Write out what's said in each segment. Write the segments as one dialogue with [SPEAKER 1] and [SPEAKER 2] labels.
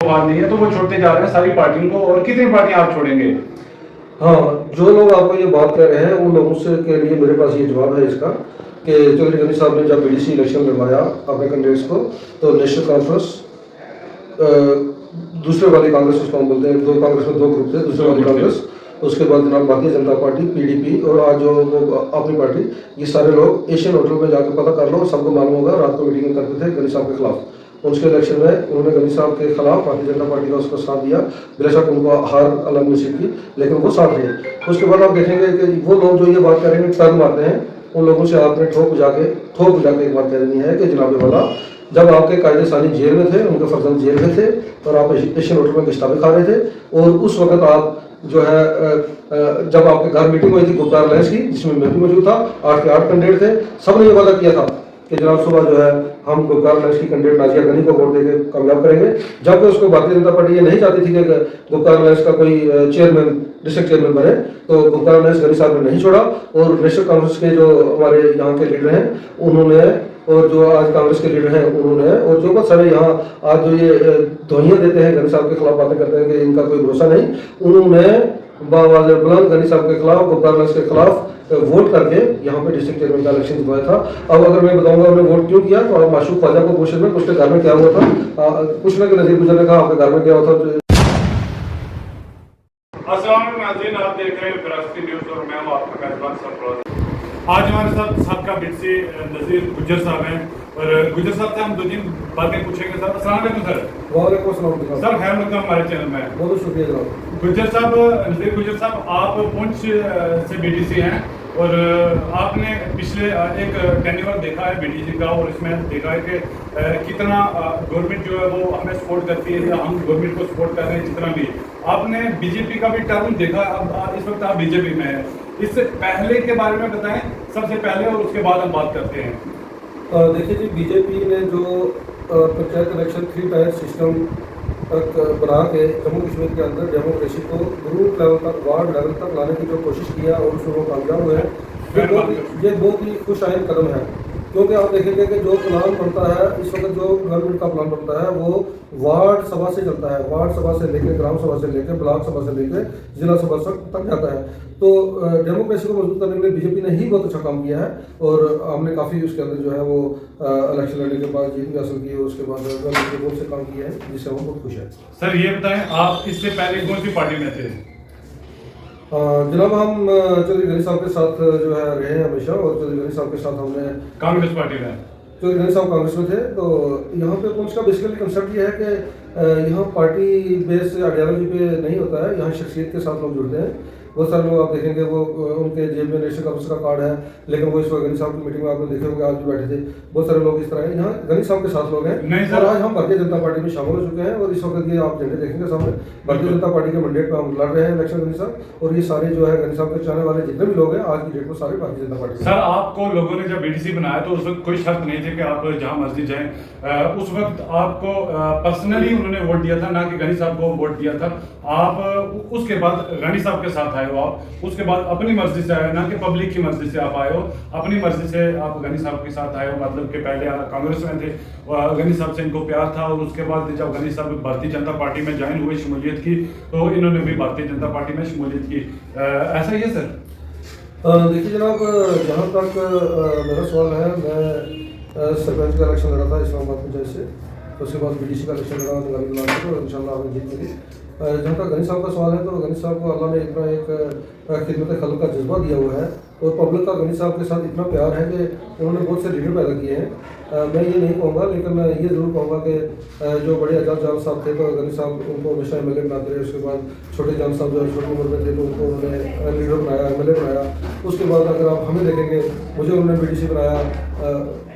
[SPEAKER 1] बात नहीं है तो वो छोड़ते जा रहे हैं सारी पार्टियों को। और कितनी पार्टियां आप छोड़ेंगे?
[SPEAKER 2] हाँ, जो लोग आपको ये बात कर रहे हैं उन लोगों से के लिए मेरे पास ये जवाब है इसका कि चौधरी गनी साहब ने जब बीडीसी इलेक्शन लड़वाया अपने कैंडिडेट्स को, तो नेशनल कॉन्फ्रेंस, दूसरे वाली कांग्रेस उसको हम बोलते हैं, दो कांग्रेस में दो ग्रुप थे, दूसरे वाली कांग्रेस, उसके बाद जनाब भारतीय जनता पार्टी पीडीपी और आज जो वो अपनी पार्टी, ये सारे लोग एशियन होटल में जाकर पता कर लो, सबको मालूम होगा, रात को मीटिंग करते थे गनी साहब के खिलाफ। उसके इलेक्शन में उन्होंने गनी साहब के खिलाफ भारतीय जनता पार्टी का उसको साथ दिया, बेशक उनको हार अलग नसीब की, लेकिन वो साथ रहे। उसके बाद आप देखेंगे कि वो लोग जो ये बात करेंगे टर्न मारते हैं, उन लोगों से आपने ठोक बजा के एक बात कह देनी है कि जनाब वाला, जब आपके कायदे सानी जेल में थे, उनके फर्जंद जेल में थे और आप एशियन होटल में किताबें खा रहे थे, और उस वक्त आप जो है जब आपके घर मीटिंग हुई थी गुप्ता रिलायंस की, जिसमें मैं भी मौजूद था, 8 के 8 कैंडिडेट थे, सबने ये वादा किया था कि जनाब सुबह जो है हम गुप्ता रिलायंस की कैंडिडेट नाजिया गनी को वोट देकर कामयाब करेंगे। जबकि उसको भारतीय जनता पार्टी ये नहीं चाहती थी कि गुप्ता रिलायंस का कोई चेयरमैन, डिस्ट्रिक्ट चेयरमैन बने, तो गुप्ता रिलायंस गनी साहब ने नहीं छोड़ा। और नेशनल कांग्रेस के जो हमारे यहाँ के लीडर हैं उन्होंने, और जो आज कांग्रेस के लीडर हैं उन्होंने, और जो बहुत सारे यहाँ आज जो ये धोइयाँ देते हैं गनी साहब के खिलाफ, बातें करते हैं कि इनका कोई भरोसा नहीं, उन्होंने बावाज़ बुलंद गनी साहब के खिलाफ, गुप्ता रिलायंस के खिलाफ वोट करके यहाँ पे डिस्ट्रिक्ट चेयरमैन का इलेक्शन जितवाया था। अब अगर मैं बताऊंगा उन्होंने वोट क्यों किया, तो आप माशूक ख्वाजा को पूछे में उसके घर में क्या हुआ था, पूछने के नजीर गुजर ने कहा आपके घर में क्या हुआ था।
[SPEAKER 1] अस्सलाम नाज़रीन, आप देख रहे हैं फिरासती न्यूज़ और मैं हूं आपका मेजबान सरफराज। आज हमारे साथ सबका बीसी नज़ीर गुज्जर साहब हैं और गुज्जर साहब से हम 2-3 बातें पूछेंगे सर। अस्सलाम वालेकुम सर।
[SPEAKER 2] वालेकुम सलाम
[SPEAKER 1] सर, खैर मकदम हमारे चैनल में।
[SPEAKER 2] बहुत शुक्रिया जनाब।
[SPEAKER 1] गुज्जर साहब, नज़ीर गुज्जर साहब, आप पुंछ से बीडीसी हैं और आपने पिछले एक टेन्योर देखा है बीडीसी का, और इसमें देखा है कि कितना गवर्नमेंट जो है वो हमें सपोर्ट करती है या हम गवर्नमेंट को सपोर्ट कर रहे हैं जितना भी। आपने बीजेपी का भी टर्म देखा, अब इस वक्त आप बीजेपी में हैं। इससे पहले के बारे में बताएं सबसे पहले, और उसके बाद हम बात करते हैं।
[SPEAKER 2] देखिए जी, बीजेपी ने जो पंचायत इलेक्शन 3 टायर सिस्टम तक बना के जम्मू कश्मीर के अंदर डेमोक्रेसी को ग्रुप लेवल तक, वार्ड लेवल तक लाने की जो कोशिश किया और उसमें वो कामयाब हुए हैं, ये बहुत ही खुशाइन कदम है। क्योंकि आप देखेंगे कि जो प्लान बनता है इस वक्त, जो गवर्नमेंट का प्लान बनता है वो वार्ड सभा से चलता है, वार्ड सभा से लेकर ग्राम सभा से लेकर ब्लॉक सभा से लेकर जिला सभा तक जाता है। तो डेमोक्रेसी को मजबूत करने के लिए बीजेपी ने ही बहुत अच्छा काम किया है, और हमने काफ़ी उसके अंदर जो है वो इलेक्शन लड़ने के बाद जीत भी हासिल की, और उसके बाद बहुत से काम किए हैं जिससे हम बहुत खुश हैं।
[SPEAKER 1] सर ये बताएं, आप इससे पहले कौन सी पार्टी में थे?
[SPEAKER 2] जनाब, हम चौधरी गनी साहब के साथ जो है रहे हैं हमेशा, और चौधरी गनी साहब के साथ हमने
[SPEAKER 1] कांग्रेस पार्टी में।
[SPEAKER 2] चौधरी गनी साहब कांग्रेस में थे। तो यहाँ पे पुंछ का बेसिकली कंसेप्ट ये है कि यहाँ पार्टी बेस आइडियोलॉजी पे नहीं होता है, यहाँ शख्सियत के साथ लोग जुड़ते हैं। बहुत सारे लोग आप देखेंगे वो उनके जेब में नेशनल कांग्रेस का कार्ड है, लेकिन वो इस वक्त गनी साहब की मीटिंग में आपने देखे होंगे, आज भी बैठे थे। बहुत सारे लोग इस तरह हैं, यहाँ गनी साहब के साथ लोग हैं, और आज हम भारतीय जनता पार्टी में शामिल हो चुके हैं। और इस वक्त ये आप झंडे देखेंगे सामने, भारतीय जनता पार्टी के मैंडेट पर हम लड़ रहे हैं इलेक्शन गनी साहब, और ये सारे जो है गनी साहब के चाहने वाले जितने भी लोग हैं आज की डेट में सारे भारतीय जनता पार्टी।
[SPEAKER 1] सर, आपको लोगों ने जब बीडीसी बनाया तो उस वक्त कोई शर्त नहीं थे कि आप जहां मर्जी जाएं। उस वक्त आपको पर्सनली उन्होंने वोट दिया था, ना कि गनी साहब को वोट दिया था। आप उसके बाद गनी साहब के साथ आए हो, आप उसके बाद अपनी मर्जी से आए, ना कि पब्लिक की मर्जी से आप आए हो। अपनी मर्जी से आप गनी साहब के साथ आए हो, मतलब कि पहले कांग्रेस में थे, गनी साहब से इनको प्यार था, और उसके बाद जब गनी साहब भारतीय जनता पार्टी में ज्वाइन हुए, शमूलियत की, तो इन्होंने भी भारतीय जनता पार्टी में शमूलियत की। ऐसा ही है सर?
[SPEAKER 2] देखिए जनाब, जहाँ तक मेरा सवाल है, मैं सरपंच का इलेक्शन लड़ा था इस्लामाबाद पंचायत से, तो उसके बाद बीडीसी का इलेक्शन लड़ा था, तो इंशाल्लाह हमें जीत मिली। जहाँ तक गनी साहब का सवाल है, तो गनी साहब को अल्लाह ने इतना एक खिदमत खल्क का जज्बा दिया हुआ है, और पब्लिक का गनी साहब के साथ इतना प्यार है कि उन्होंने बहुत से लीडर पैदा किए हैं। मैं ये नहीं कहूँगा, लेकिन मैं ये ज़रूर कहूँगा कि जो बड़े आजाद जान साहब थे, तो गनी साहब उनको हमेशा एमएलए बनाते रहे। उसके बाद छोटे जान साहब जो छोटी उम्र में थे, तो उनको उन्होंने लीडर बनाया, एमएलए बनाया। उसके बाद अगर आप हमें देखेंगे, मुझे उन्होंने बीडीसी बनाया,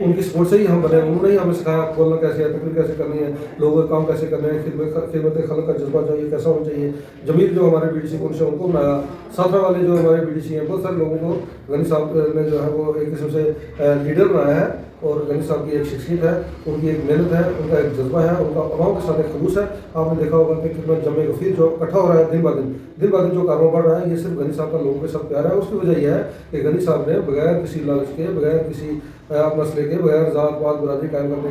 [SPEAKER 2] उनकी सपोर्ट से ही हम बने। उन्होंने ही हमें सिखाया बोलना कैसे है, तकरीर कैसे करनी है, लोगों का काम कैसे करना है, खिदमत खल्क का जज्बा चाहिए कैसा होना चाहिए। जमील जो हमारे बीडीसी पुंछ है उनको बनाया। साथरा वाले जो हमारे बीडीसी हैं, बहुत सारे लोगों को गनी साहब ने जो है वो एक किस्म से लीडर बनाया है। और गनी साहब की एक शख्सियत है, उनकी एक मेहनत है, उनका एक जज्बा है, उनका अवाम के साथ एक खलूस है। आपने देखा होगा कि कितना जमे गफीर जो इकट्ठा हो रहा है दिन ब दिन जो कारोबार बढ़ रहा है, ये सिर्फ गनी साहब का लोगों के साथ प्यार है। उसकी वजह यह है कि गनी साहब ने बगैर किसी लालच के, बगैर किसी मसले के, बगैर जात पात बरादरी कायम करने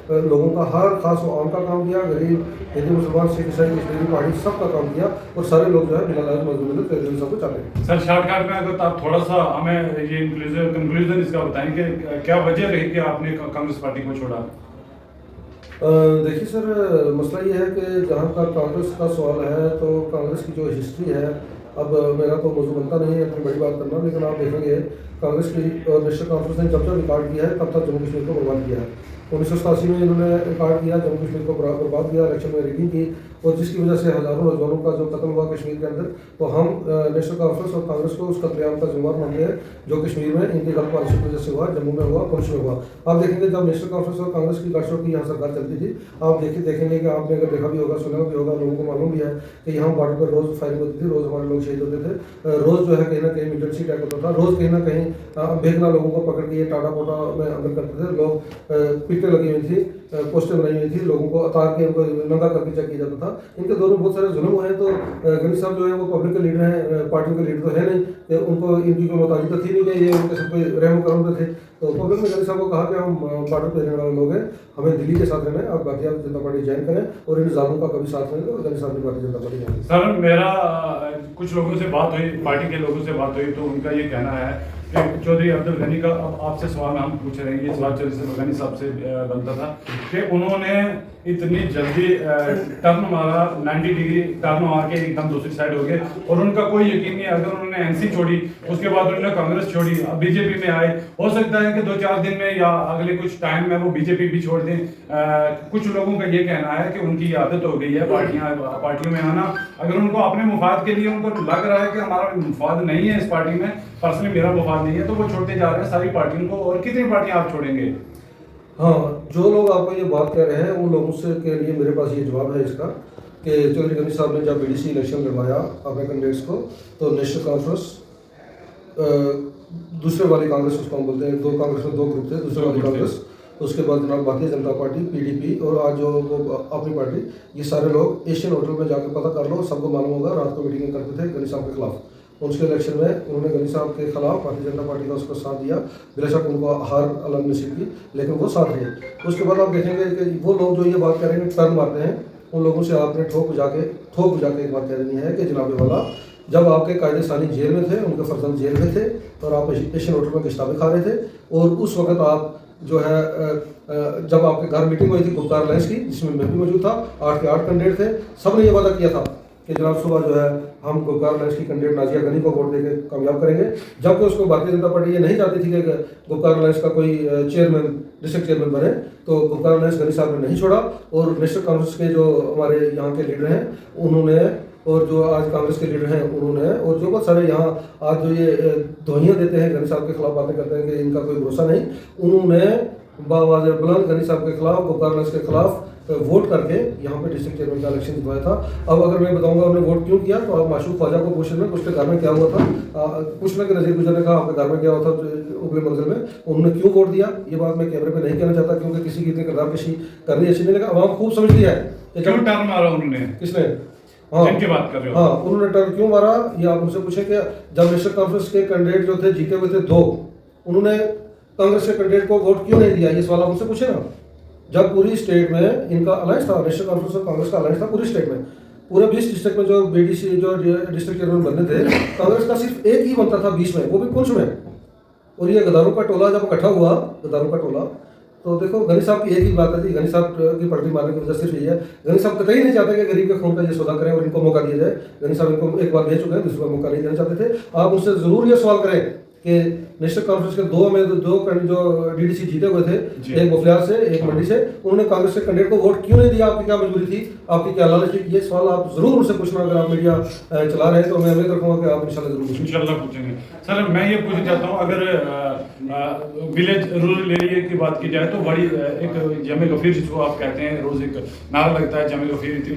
[SPEAKER 2] के लोगों का हर खास व आम का काम किया। गरीब हिंदू मुसलमान सिख ईसाई कश्मीरी पहाड़ी सबका काम किया और सारे लोग जो है बिना लालच मजदूरी के गनी साहब को चाहते हैं।
[SPEAKER 1] सर शॉर्टकट में अगर आप थोड़ा सा हमें ये कंक्लूजन इसका बताएं कि क्या वजह रही कि आपने कांग्रेस पार्टी को छोड़ा?
[SPEAKER 2] देखिए सर, मसला ये है कि जहाँ तक कांग्रेस का सवाल है तो कांग्रेस की जो हिस्ट्री है, अब मेरा तो मौजू बनता नहीं है इतनी बड़ी बात करना, लेकिन आप देखेंगे कांग्रेस की नेशनल कॉन्फ्रेंस ने जब रिकॉर्ड किया है तब तक जम्मू कश्मीर को बर्बाद किया है। 1987 में इन्होंने रिकॉर्ड किया, जम्मू कश्मीर को बर्बाद किया, इलेक्शन में रिगिंग की और जिसकी वजह से हज़ारों नौजवानों का जो कत्ल हुआ कश्मीर के अंदर। तो हम नेशनल कॉन्फ्रेंस और कांग्रेस को उस कत्लेआम का जिम्मेदार मानते हैं जो कश्मीर में इनकी गलत पॉलिसी की वजह से हुआ, जम्मू में हुआ, पुंछ में हुआ। आप देखेंगे जब नेशनल कॉन्फ्रेंस और कांग्रेस की गठजोड़ की यहाँ सरकार चलती थी, आप देखेंगे कि आपने अगर देखा भी होगा, सुना भी होगा, लोगों को मालूम भी है कि यहाँ बॉर्डर पर रोज़ फायरिंग होती थी, रोज़ हमारे लोग शहीद होते थे, रोज़ जो है कहीं ना कहीं मिलिटेंसी अटैक होता था, रोज़ कहीं ना कहीं बेगना लोगों को पकड़ के ये टाटा पोटा में अंदर करते थे, लोग पीटे लगी हुई थी, पोस्टें बनाई हुई थी, लोगों को उतार के उनको नंगा करके चेक किया जाता था। इनके दौर में बहुत सारे जुल्म हुए हैं। तो गनी साहब जो है वो पब्लिक के लीडर हैं, पार्टियों के लीडर तो है नहीं, कि उनको इनकी कोई मोहताजी तो थी नहीं कि ये उनके सब कोई रहम करम पे थे। तो पब्लिक ने गनी साहब को कहा कि हम बॉर्डर पर रहने वाले लोग हैं, हमें दिल्ली के साथ रहना है, आप भारतीय जनता पार्टी ज्वाइन करें और इन जालों का कभी साथ नहीं। और गनी साहब ने Bharatiya Janata party join.
[SPEAKER 1] Sir मेरा कुछ लोगों से बात हुई, पार्टी के लोगों से बात हुई, तो उनका ये कहना है कि चौधरी अब्दुल गनी का, अब आपसे सवाल हम पूछ रहे हैं, ये सवाल चौधरी गनी साहब से बनता था कि उन्होंने इतनी जल्दी टर्न मारा, 90 डिग्री टर्न मार के एकदम दूसरी साइड हो गए और उनका कोई यकीन नहीं। अगर उन्होंने एनसी छोड़ी, उसके बाद उन्होंने कांग्रेस छोड़ी, अब बीजेपी में आए, हो सकता है कि 2-4 दिन में या अगले कुछ टाइम में वो बीजेपी भी छोड़ दें। कुछ लोगों का ये कहना है कि उनकी आदत हो गई है पार्टियों में आना। अगर उनको अपने मुफाद के लिए उनको लग रहा है कि हमारा मुफाद नहीं है इस पार्टी में, पर्सनली मेरा मुफाद नहीं है, तो वो छोड़ते जा रहे हैं सारी पार्टियों को। और कितनी पार्टियां आप छोड़ेंगे?
[SPEAKER 2] हाँ, जो लोग आपको ये बात कह रहे हैं उन लोगों से के लिए मेरे पास ये जवाब है इसका कि चौधरी गनी साहब ने जब बीडीसी इलेक्शन लड़वाया अपने कैंडिडेट्स को, तो नेशनल कॉन्फ्रेंस, दूसरे वाली कांग्रेस उसको हम बोलते हैं, दो कांग्रेस में दो ग्रुप थे, दूसरे वाली कांग्रेस, उसके बाद जनाब भारतीय जनता पार्टी, पीडीपी और आज जो वो अपनी पार्टी, ये सारे लोग एशियन होटल में जाकर पता कर लो, सबको मालूम होगा, रात को मीटिंग करते थे गनी साहब के खिलाफ। उनके इलेक्शन में उन्होंने गनी साहब के खिलाफ भारतीय जनता पार्टी का उसको साथ दिया, बेशक उनको हार अलग नसीब की, लेकिन वो साथ रहे। उसके बाद आप देखेंगे कि वो लोग जो ये बात कह रहे हैं टर्न मारते हैं, उन लोगों से आपने ठोक बुझा के एक बात कह देनी है कि जनाब वाला, जब आपके कायदे सानी जेल में थे, उनके फर्जंद जेल में थे और आप एशियन होटल में किताबें खा रहे थे, और उस वक्त आप जो है जब आपके घर मीटिंग हुई थी गुप्कार अलायंस की, जिसमें मैं भी मौजूद था, 8 के 8 कैंडिडेट थे, सब ने ये वादा किया था कि जनाब सुबह जो है हम गुप्कार अलायंस की कैंडिडेट नाजिया गनी को वोट देकर कामयाब करेंगे। जबकि उसको भारतीय जनता पार्टी ये नहीं चाहती थी कि गुप्कार अलायंस का कोई चेयरमैन, डिस्ट्रिक्ट चेयरमैन बने, तो गुप्कार अलायंस गनी साहब ने नहीं छोड़ा। और नेशनल कांग्रेस के जो हमारे यहाँ के लीडर हैं उन्होंने, और जो आज कांग्रेस के लीडर हैं उन्होंने, और जो बहुत सारे यहाँ आज जो ये दोहियाँ देते हैं गनी साहब के खिलाफ, बातें करते हैं कि इनका कोई भरोसा नहीं, उन्होंने बावाज़ बुलंद गनी साहब के खिलाफ, गुप्कार अलायंस के खिलाफ वोट करके यहाँ पे डिस्ट्रिक्ट चेयरमैन का इलेक्शन जितवाया था। अब अगर मैं बताऊंगा उन्होंने वोट क्यों किया, तो आप माशूक ख्वाजा को पूछ लें उसके घर में क्या हुआ था, पूछना कि नज़ीर गुजर ने कहा आपके घर में क्या हुआ था उगले मंजिल में, उन्होंने क्यों वोट दिया। ये बात मैं कैमरे पे नहीं कहना चाहता क्योंकि किसी की इतनी किरदार कशी करनी अच्छी नहीं, लेकिन आवाम खूब समझती है कि
[SPEAKER 1] क्यों टर्न मारा उन्होंने,
[SPEAKER 2] किसने,
[SPEAKER 1] जिनकी बात कर रहे हो,
[SPEAKER 2] हाँ उन्होंने टर्न क्यों मारा, ये आप उनसे पूछे कि जब नेशनल कॉन्फ्रेंस के कैंडिडेट जो थे जीते हुए थे 2, उन्होंने कांग्रेस के कैंडिडेट को वोट क्यों नहीं दिया, ये सवाल आप उनसे पूछे ना। जब पूरी स्टेट में इनका अलायंस था, नेशनल कॉन्फ्रेंस और कांग्रेस का अलायंस था पूरी स्टेट में, पूरे 20 डिस्ट्रिक्ट में जो बीडीसी जो डिस्ट्रिक्ट चेयरमैन बनते थे, कांग्रेस का सिर्फ एक ही बनता था 20 में, वो भी पुंछ में। और ये गद्दारों का टोला जब इकट्ठा हुआ, गद्दारों का टोला, तो देखो गनी साहब की एक ही बात है जी, गनी साहब की पलटी मारने की वजह सिर्फ यही है, गनी साहब कतई नहीं चाहते कि गरीब के खून का ये सौदा करें और इनको मौका दिया जाए। गनी साहब इनको एक बार दे चुके हैं, दूसरी बार मौका नहीं देना चाहते थे। आप उनसे जरूर ये सवाल करें कि नेशनल कॉन्फ्रेंस के दो जो डीडीसी जीते हुए थे, एक बफलियार से एक मंडी से, उन्होंने कांग्रेस के कैंडिडेट को वोट क्यों नहीं दिया, आपकी क्या मजबूरी थी, आपकी क्या लालच थी, ये सवाल आप जरूर उनसे पूछना। अगर आप मीडिया चला रहे हैं तो मैं उम्मीद रखूंगा कि आप इंशाल्लाह
[SPEAKER 1] पूछेंगे। सर मैं ये पूछना चाहता हूँ, अगर विलेज रूरल एरिया की बात की जाए तो बड़ी एक जमे गफीर जिसको आप कहते हैं, रोज एक नारा लगता है जमे गफीर थी,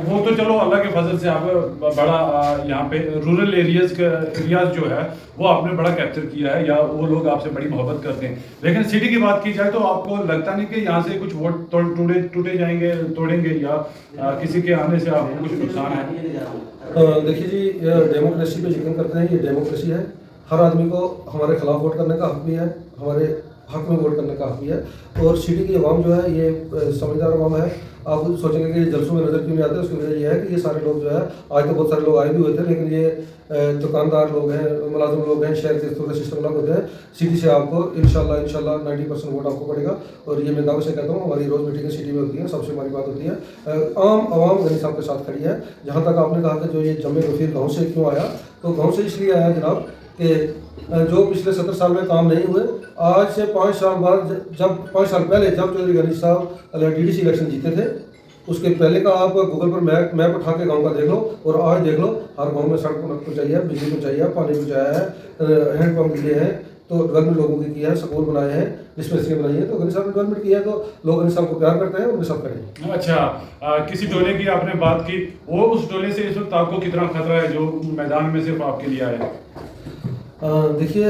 [SPEAKER 1] वो तो चलो अल्लाह के फजल से आप बड़ा यहाँ पे रूरल एरियाज जो है वो आपने बड़ा कैप्चर किया है या वो लोग आपसे बड़ी मोहब्बत करते हैं, लेकिन सिटी की बात की जाए तो आपको लगता नहीं कि यहाँ से कुछ वोट टूटे जाएंगे, तोड़ेंगे, या किसी के आने से आपको कुछ नुकसान है?
[SPEAKER 2] देखिए जी, डेमोक्रेसी पे यकीन करते हैं, ये डेमोक्रेसी है। हर आदमी को हमारे खिलाफ वोट करने का हक भी है, हमारे हक में वोट करने का हक भी है। और सिटी की आवाम जो है ये समझदार आवाम है। आप सोचेंगे कि जलसों में नज़र क्यों नहीं आते, उसकी वजह ये है कि ये सारे लोग जो है, आज तो बहुत सारे लोग आए भी हुए थे, लेकिन ये दुकानदार लोग हैं, मुलाजिम लोग हैं, शहर के थोड़े सिस्टम अलग होते हैं। सिटी से आपको इंशाल्लाह 90% वोट आपको पड़ेगा। और ये मैं दावे से कहता हूँ, हमारी रोज़ मीटिंगें सिटी में होती हैं, सबसे हमारी बात होती है। आम आवाम गनी साहब के साथ खड़ी है। जहाँ तक आपने कहा कि जो ये जम्मे गफीर गाँव से क्यों आया, तो गाँव से इसलिए आया जनाब कि जो पिछले 70 साल में काम नहीं हुए, आज से 5 साल बाद, जब 5 साल पहले जब चौधरी गनी साहब DDC इलेक्शन जीते थे, उसके पहले का आप गूगल पर मैप उठा के गांव का देख लो और आज देख लो, हर गांव में सड़क पहुँचाई है, बिजली पहुँचाई है, पानी पहुँचाया है, हैंडपम्प दिए हैं, तो डेवलपमेंट लोगों की किया है, स्कूल बनाए हैं, डिस्पेंसरी बनाई है। तो गनी साहब ने डेवलपमेंट किया है, तो लोग गनी साहब को प्यार करते हैं, उनके साथ करें।
[SPEAKER 1] अच्छा, किसी टोले की आपने बात की, वो उस टोले से इस वक्त आपको कितना खतरा है जो मैदान में सिर्फ आपके लिए आया है?
[SPEAKER 2] देखिए,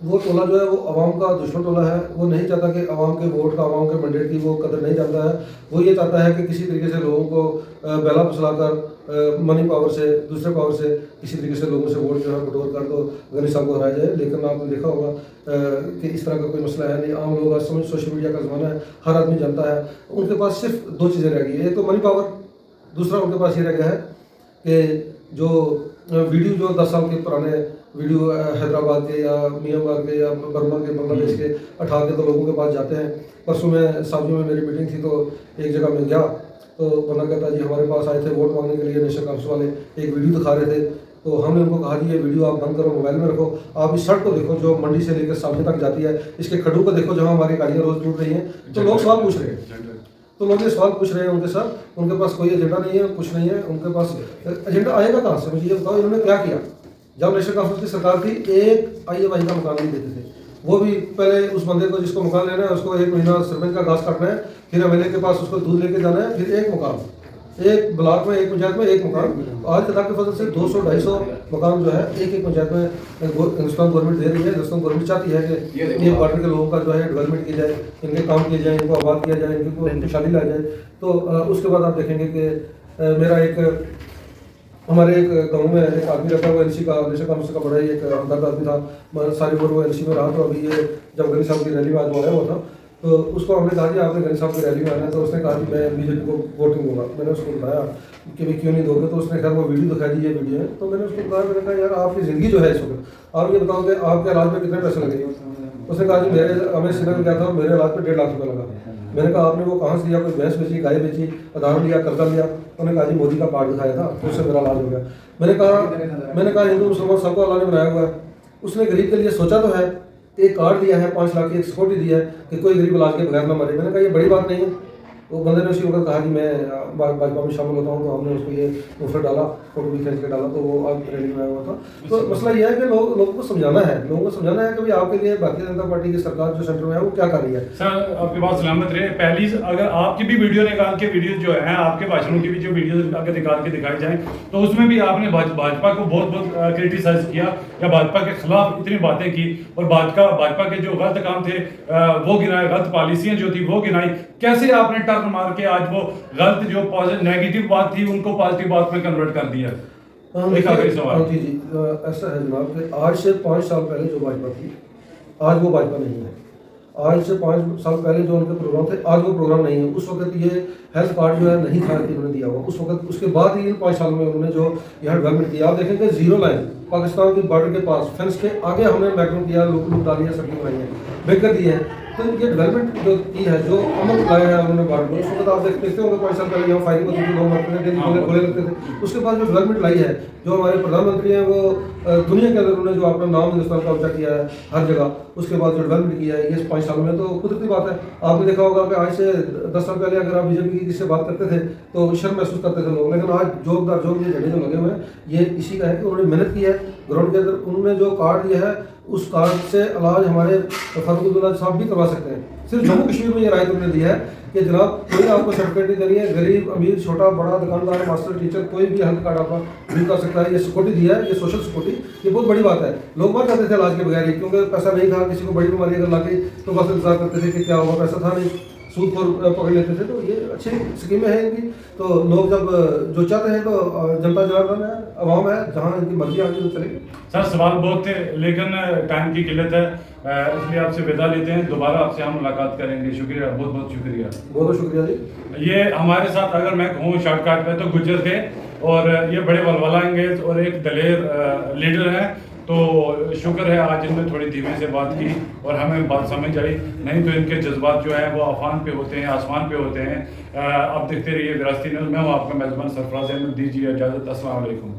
[SPEAKER 2] वो टोला जो है वो आवाम का दुश्मन टोला है। वो नहीं चाहता कि आवाम के वोट का, आवाम के मैंडेट की वो कदर नहीं जानता है। वो ये चाहता है कि किसी तरीके से लोगों को बहला फुसलाकर मनी पावर से, दूसरे पावर से किसी तरीके से लोगों से वोट जो है बटोर कर दो गनी साहब को हराया जाए। लेकिन आपने देखा होगा कि इस तरह का कोई मसला है नहीं। आम लोग आज समझ, सोशल मीडिया का ज़माना है, हर आदमी जानता है। उनके पास सिर्फ 2 चीज़ें रह गई है, एक तो मनी पावर, दूसरा उनके पास ये रह गया है कि जो वीडियो, जो 10 साल के पुराने वीडियो हैदराबाद के या म्यांमार के या बर्मा के, बांग्लादेश के उठा के तो लोगों के पास जाते हैं। परसों में साबियों में मेरी मीटिंग थी, तो एक जगह मैं गया, तो बंदा कहता जी हमारे पास आए थे वोट मांगने के लिए, नेशनल काउंसिल वाले एक वीडियो दिखा रहे थे। तो हमने उनको कहा जी ये वीडियो आप बंद करो, मोबाइल में रखो, आप इस सड़क को देखो जो मंडी से लेकर सामने तक जाती है, इसके खड्डों को देखो जहाँ हमारी गाड़ियाँ रोज़ टूट रही हैं। तो लोग सवाल पूछ रहे हैं, तो लोग ये सवाल पूछ रहे हैं उनके साथ, उनके पास कोई एजेंडा नहीं है, कुछ नहीं है उनके पास। एजेंडा आएगा कहाँ से? मुझे ये बताओ, इन्होंने क्या किया? जब नेशनल काउंसिल की सरकार थी, एक IAY का मकान नहीं देते थे। वो भी पहले उस बंदे को जिसको मकान लेना है उसको 1 महीना सरपंच का घास काटना है, फिर MLA के पास उसको दूध लेके जाना है, फिर एक मकान, एक ब्लॉक में, एक पंचायत में एक मकान। आज खुदा के फजल से 200-250 मकान जो है एक पंचायत में हिंदुस्तान गवर्नमेंट दे रही है। हिंदुस्तान गवर्नमेंट चाहती है कि ये क्वार्टर के लोगों का जो है डेवलपमेंट किया जाए, इनके काम किए जाए, इनको आबाद किया जाए, इनको खुशहाली लाई जाए। तो उसके बाद आप देखेंगे कि मेरा एक, हमारे एक गांव में एक आदमी रहता है, वो NC का, नेशनल काउंसिल का बड़ा ही एक हमदर्द आदमी था, सारी उम्र वो NC में रहा। तो अभी ये जब गनी साहब की रैली में आज वो आया हुआ था, तो उसको हमने कहा कि आपने गनी साहब की रैली में आना है, तो उसने कहा कि मैं BJP को वोटिंग दूंगा। मैंने उसको बताया कि भाई क्यों नहीं दोगे, तो उसने कहा वो वीडियो दिखा दी, ये वीडियो है। तो मैंने उसको बताया, मैंने कहा यार आपकी ज़िंदगी जो है इस वक्त, आप ये बताओ कि आपके इलाज में कितने पैसे लगे? उसने कहा जी हमें श्रीनगर गया था और मेरे इलाज पर 1.5 लाख रुपये लगा। मैंने कहा आपने वो कहाँ से लिया? कोई भैंस बेची, गाय बेची, उधार लिया, कर्जा लिया? उन्होंने कहा जी मोदी का कार्ड दिखाया था, तो उससे मेरा इलाज हो गया। मैंने कहा हिंदू मुसलमान सबको अल्लाह ने बनाया हुआ है, उसने गरीब के लिए सोचा तो है, एक कार्ड दिया है 5 लाख की, एक सिक्योरिटी दिया है कि कोई गरीब इलाज के बगैर ना मरे। मैंने कहा ये बड़ी बात नहीं है। वो बंदे ने उसी वक्त कहा कि मैं भाजपा में शामिल होता हूँ, तो हमने उसको ये ऑफर डाला, फोटो भी खींच के डाला, तो वो आज रैली में आया हुआ था। तो मसला ये है कि लोगों को समझाना है, कि भाई आपके लिए भारतीय जनता पार्टी की सरकार जो सेंटर में है वो क्या कर रही है।
[SPEAKER 1] सर आपकी बात सलामत रहे। पहली, अगर आपकी भी वीडियो निकाल के, वीडियो जो है आपके भाषणों की भी जो वीडियो अगर निकाल के दिखाई जाए, तो उसमें भी आपने भाजपा को बहुत क्रिटिसाइज किया या भाजपा के खिलाफ इतनी बातें की, और भाजपा के जो गलत काम थे वो गिनाए, गलत पॉलिसियां जो थी वो गिनाई। कैसे आपने टर्न मार के आज वो गलत जो नेगेटिव बात थी उनको पॉजिटिव बात में कन्वर्ट कर दिया?
[SPEAKER 2] जी, ऐसा है जनाब कि आज से 5 साल पहले जो भाजपा थी, आज वो भाजपा नहीं है। आज से 5 साल पहले जो उनके प्रोग्राम थे, आज वो प्रोग्राम नहीं है। उस वक्त ये हेल्थ कार्ड जो है नहीं था कि उन्होंने दिया हुआ उस वक्त। उसके बाद ही इन 5 साल में उन्होंने जो यहाँ डेवलपमेंट किया, आप देखेंगे 0 लाइन पाकिस्तान की बॉर्डर के पास, फेंस के आगे हमने मैक्रो किया, लोग डालियाँ, सड़कें बनाई हैं, बेहतर दी है। तो ये डेवलपमेंट जो की है, जो अमल लाया है उन्होंने भारत में, उस वक्त आप देखते होंगे 5 साल पहले यहाँ फायरिंग होती थी, लोग मरते थे, गोले लगते थे। उसके बाद जो डेवलपमेंट लाई है, जो हमारे प्रधानमंत्री हैं वो दुनिया के अंदर उन्होंने जो अपना नाम हिंदुस्तान का ऊँचा किया है हर जगह, उसके बाद जो डेवलपमेंट किया है ये 5 सालों में, तो कुदरती बात है। आपने देखा होगा कि आज से 10 साल पहले अगर आप BJP की किससे बात करते थे तो शर्म महसूस करते थे लोग, लेकिन आज जोरदार ये झंडे जो लगे हुए हैं ये इसी का है कि उन्होंने मेहनत की है ग्राउंड के अंदर। उन्होंने जो कार्ड दिया है उस कार्ड से इलाज हमारे फारूक अब्दुल्ला साहब भी करवा सकते हैं। सिर्फ जम्मू कश्मीर में ये राय तुमने दी है कि जनाब कोई आपको सर्टिफिकेट नहीं देनी है, गरीब अमीर छोटा बड़ा दुकानदार मास्टर टीचर कोई भी हेल्थ कार्ड आपका बिल कर सकता है। ये सिक्योरिटी दिया है, ये सोशल सिक्योरिटी, ये बहुत बड़ी बात है। लोग मर जाते थे इलाज के बगैर ही, क्योंकि पैसा नहीं था, किसी को बड़ी बीमारी अगर लग गई तो बस इंतजार करते थे कि क्या होगा, पैसा था नहीं, सूद पर पकड़ लेते थे। तो ये अच्छी स्कीमें हैं इनकी। तो लोग जब जो चाहते हैं तो जनता जनार्दन है, अवाम है, जहाँ इनकी मर्जी आगे तो चलेगी।
[SPEAKER 1] सर सवाल बहुत थे लेकिन टाइम की किल्लत है, इसलिए आपसे विदा लेते हैं। दोबारा आपसे हम मुलाकात करेंगे। शुक्रिया, बहुत बहुत शुक्रिया।
[SPEAKER 2] बहुत बहुत शुक्रिया जी।
[SPEAKER 1] ये हमारे साथ अगर मैं कहूँ शॉर्टकट पे तो गुज्जर थे, और ये बड़े वलवला अंगेज और एक दलेर लीडर हैं। तो शुक्र है आज इनने थोड़ी धीमे से बात की और हमें बात समझ आई, नहीं तो इनके जज्बात जो है वो आफान पे होते हैं, आसमान पे होते हैं। अब देखते रहिए विरासती न्यूज़। मैं हूँ आपका मेज़बान सरफराज अहमद। दीजिए इजाज़त। अस्सलाम वालेकुम।